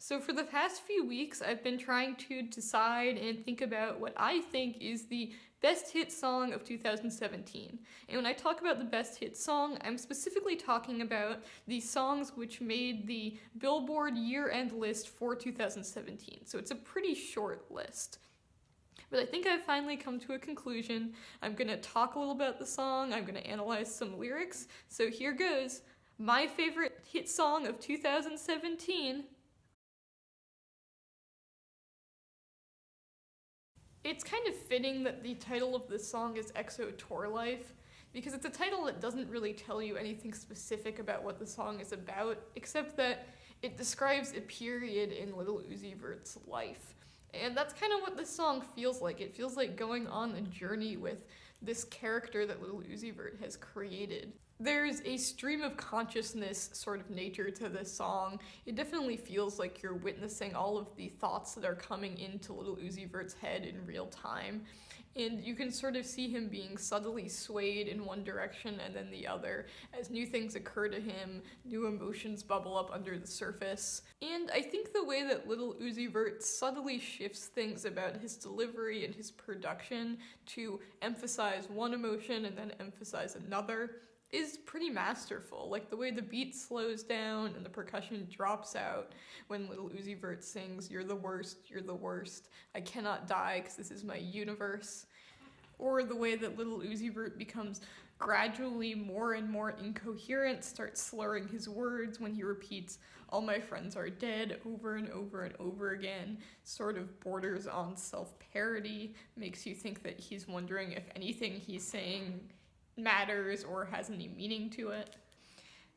So for the past few weeks, I've been trying to decide and think about what I think is the best hit song of 2017. And when I talk about the best hit song, I'm specifically talking about the songs which made the Billboard year-end list for 2017. So it's a pretty short list. But I think I've finally come to a conclusion. I'm gonna talk a little about the song, I'm gonna analyze some lyrics. So here goes. My favorite hit song of 2017. It's kind of fitting that the title of this song is XO Tour Llife, because it's a title that doesn't really tell you anything specific about what the song is about, except that it describes a period in Lil Uzi Vert's life. And that's kind of what this song feels like. It feels like going on a journey with this character that Lil Uzi Vert has created. There's a stream of consciousness sort of nature to this song. It definitely feels like you're witnessing all of the thoughts that are coming into Lil Uzi Vert's head in real time. And you can sort of see him being subtly swayed in one direction and then the other as new things occur to him, new emotions bubble up under the surface. And I think the way that Lil Uzi Vert subtly shifts things about his delivery and his production to emphasize one emotion and then emphasize another is pretty masterful. Like the way the beat slows down and the percussion drops out when Lil Uzi Vert sings, "You're the worst, you're the worst, I cannot die because this is my universe." Or the way that Lil Uzi Vert becomes gradually more and more incoherent, starts slurring his words when he repeats "all my friends are dead" over and over and over again, sort of borders on self-parody, makes you think that he's wondering if anything he's saying matters or has any meaning to it.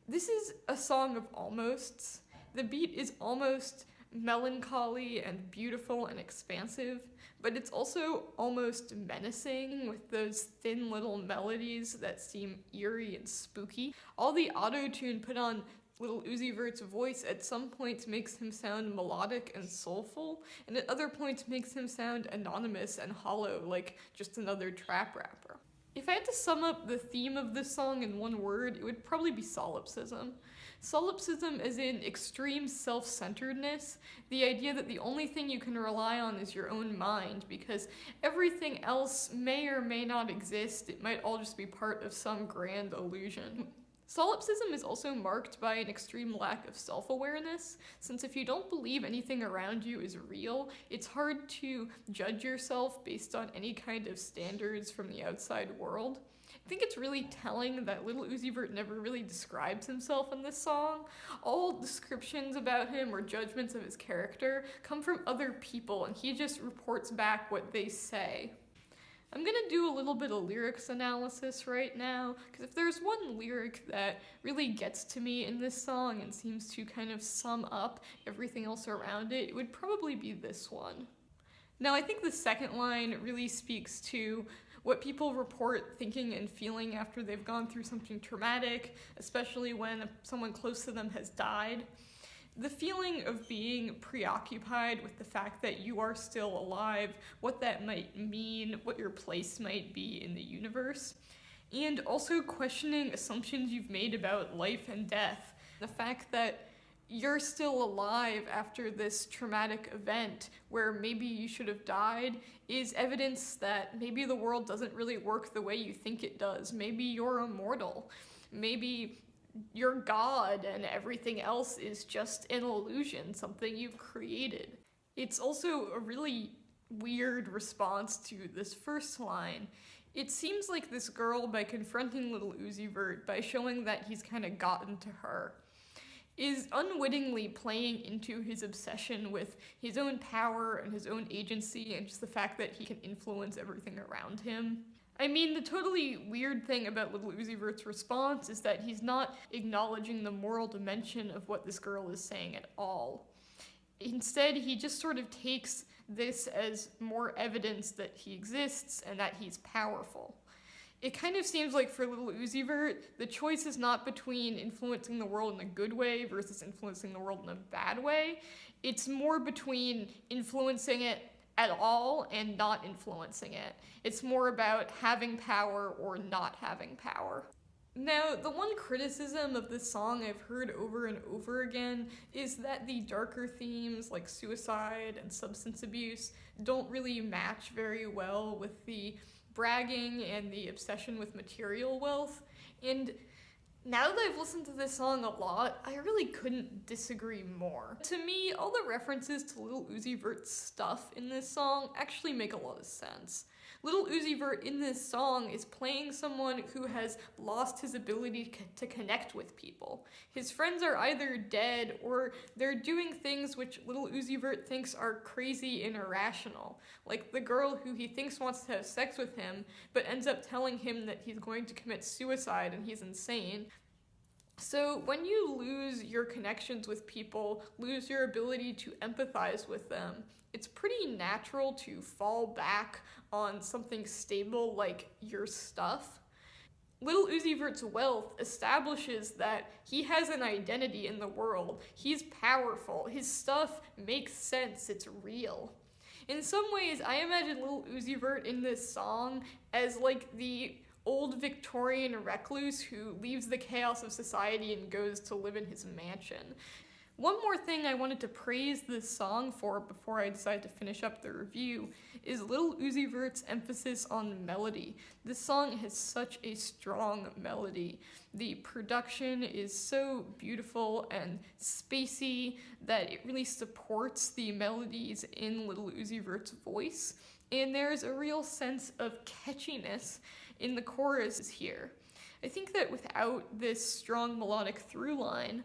This is a song of almosts. The beat is almost melancholy and beautiful and expansive, but it's also almost menacing with those thin little melodies that seem eerie and spooky. All the auto-tune put on Lil Uzi Vert's voice at some points makes him sound melodic and soulful, and at other points makes him sound anonymous and hollow, like just another trap rapper. If I had to sum up the theme of this song in one word, it would probably be solipsism. Solipsism as in extreme self-centeredness, the idea that the only thing you can rely on is your own mind, because everything else may or may not exist, it might all just be part of some grand illusion. Solipsism is also marked by an extreme lack of self-awareness, since if you don't believe anything around you is real, it's hard to judge yourself based on any kind of standards from the outside world. I think it's really telling that Lil Uzi Vert never really describes himself in this song. All descriptions about him or judgments of his character come from other people, and he just reports back what they say. I'm gonna do a little bit of lyrics analysis right now, because if there's one lyric that really gets to me in this song and seems to kind of sum up everything else around it, it would probably be this one. Now, I think the second line really speaks to what people report thinking and feeling after they've gone through something traumatic, especially when someone close to them has died. The feeling of being preoccupied with the fact that you are still alive, what that might mean, what your place might be in the universe, and also questioning assumptions you've made about life and death. The fact that you're still alive after this traumatic event where maybe you should have died is evidence that maybe the world doesn't really work the way you think it does. Maybe you're immortal. Maybe you're God and everything else is just an illusion, something you've created. It's also a really weird response to this first line. It seems like this girl, by confronting Lil Uzi Vert, by showing that he's kind of gotten to her, is unwittingly playing into his obsession with his own power and his own agency and just the fact that he can influence everything around him. I mean, the totally weird thing about Lil Uzi Vert's response is that he's not acknowledging the moral dimension of what this girl is saying at all. Instead, he just sort of takes this as more evidence that he exists and that he's powerful. It kind of seems like for Lil Uzi Vert, the choice is not between influencing the world in a good way versus influencing the world in a bad way. It's more between influencing it at all and not influencing it. It's more about having power or not having power. Now, the one criticism of this song I've heard over and over again is that the darker themes like suicide and substance abuse don't really match very well with the bragging and the obsession with material wealth. And now that I've listened to this song a lot, I really couldn't disagree more. To me, all the references to Lil Uzi Vert's stuff in this song actually make a lot of sense. Lil Uzi Vert in this song is playing someone who has lost his ability to connect with people. His friends are either dead or they're doing things which Lil Uzi Vert thinks are crazy and irrational, like the girl who he thinks wants to have sex with him but ends up telling him that he's going to commit suicide and he's insane. So when you lose your connections with people, lose your ability to empathize with them, it's pretty natural to fall back on something stable like your stuff. Lil Uzi Vert's wealth establishes that he has an identity in the world. He's powerful. His stuff makes sense. It's real. In some ways, I imagine Lil Uzi Vert in this song as like the old Victorian recluse who leaves the chaos of society and goes to live in his mansion. One more thing I wanted to praise this song for before I decide to finish up the review is Lil Uzi Vert's emphasis on melody. This song has such a strong melody. The production is so beautiful and spacey that it really supports the melodies in Lil Uzi Vert's voice, and there's a real sense of catchiness in the chorus here. I think that without this strong melodic through line,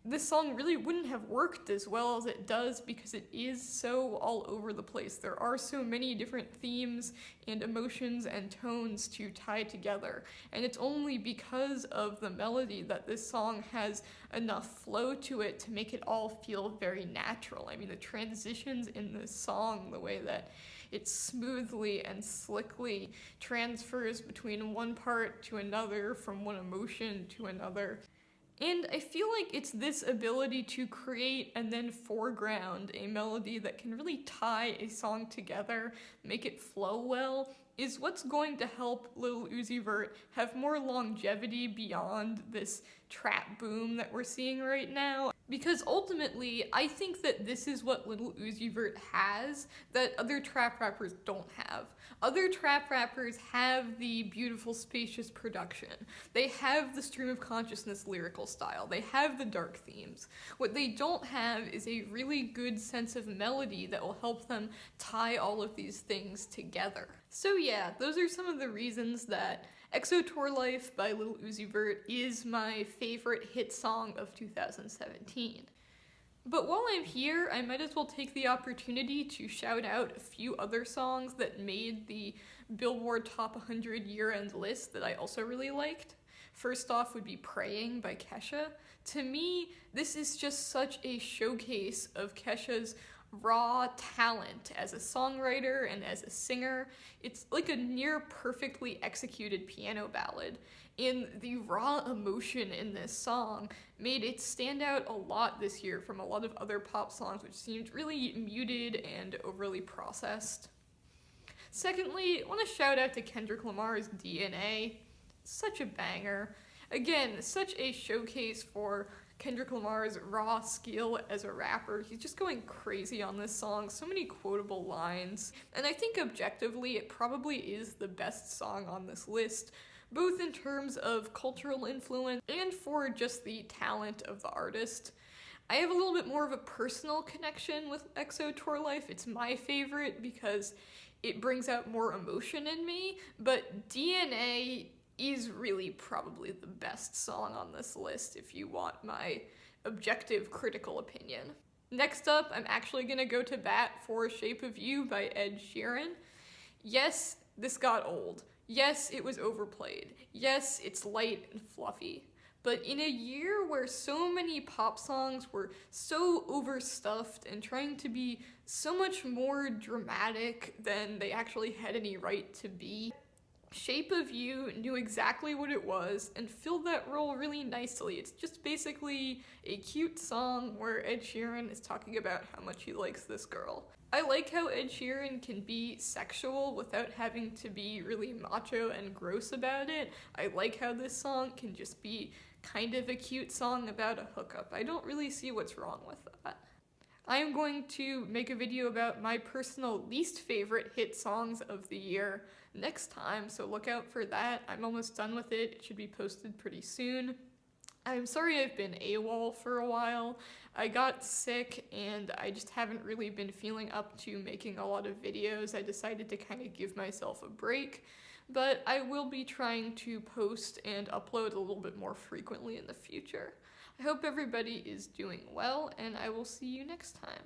this song really wouldn't have worked as well as it does because it is so all over the place. There are so many different themes and emotions and tones to tie together, and it's only because of the melody that this song has enough flow to it to make it all feel very natural. I mean, the transitions in this song, the way that it smoothly and slickly transfers between one part to another, from one emotion to another. And I feel like it's this ability to create and then foreground a melody that can really tie a song together, make it flow well, is what's going to help Lil Uzi Vert have more longevity beyond this trap boom that we're seeing right now. Because ultimately, I think that this is what Lil Uzi Vert has that other trap rappers don't have. Other trap rappers have the beautiful, spacious production. They have the stream of consciousness lyrical style. They have the dark themes. What they don't have is a really good sense of melody that will help them tie all of these things together. So yeah, those are some of the reasons that XO Tour Llife by Lil Uzi Vert is my favorite hit song of 2017. But while I'm here, I might as well take the opportunity to shout out a few other songs that made the Billboard Top 100 year-end list that I also really liked. First off would be Praying by Kesha. To me, this is just such a showcase of Kesha's raw talent as a songwriter and as a singer. It's like a near perfectly executed piano ballad, and the raw emotion in this song made it stand out a lot this year from a lot of other pop songs which seemed really muted and overly processed. Secondly, I want to shout out to Kendrick Lamar's DNA. Such a banger. Again, such a showcase for Kendrick Lamar's raw skill as a rapper. He's just going crazy on this song, so many quotable lines. And I think objectively it probably is the best song on this list, both in terms of cultural influence and for just the talent of the artist. I have a little bit more of a personal connection with XO Tour Llife. It's my favorite because it brings out more emotion in me, but DNA is really probably the best song on this list if you want my objective critical opinion. Next up, I'm actually gonna go to bat for Shape of You by Ed Sheeran. Yes, this got old. Yes, it was overplayed. Yes, it's light and fluffy. But in a year where so many pop songs were so overstuffed and trying to be so much more dramatic than they actually had any right to be, Shape of You knew exactly what it was and filled that role really nicely. It's just basically a cute song where Ed Sheeran is talking about how much he likes this girl. I like how Ed Sheeran can be sexual without having to be really macho and gross about it. I like how this song can just be kind of a cute song about a hookup. I don't really see what's wrong with that. I am going to make a video about my personal least favorite hit songs of the year next time, so look out for that. I'm almost done with it. It should be posted pretty soon. I'm sorry I've been AWOL for a while. I got sick and I just haven't really been feeling up to making a lot of videos. I decided to kind of give myself a break, but I will be trying to post and upload a little bit more frequently in the future. I hope everybody is doing well, and I will see you next time.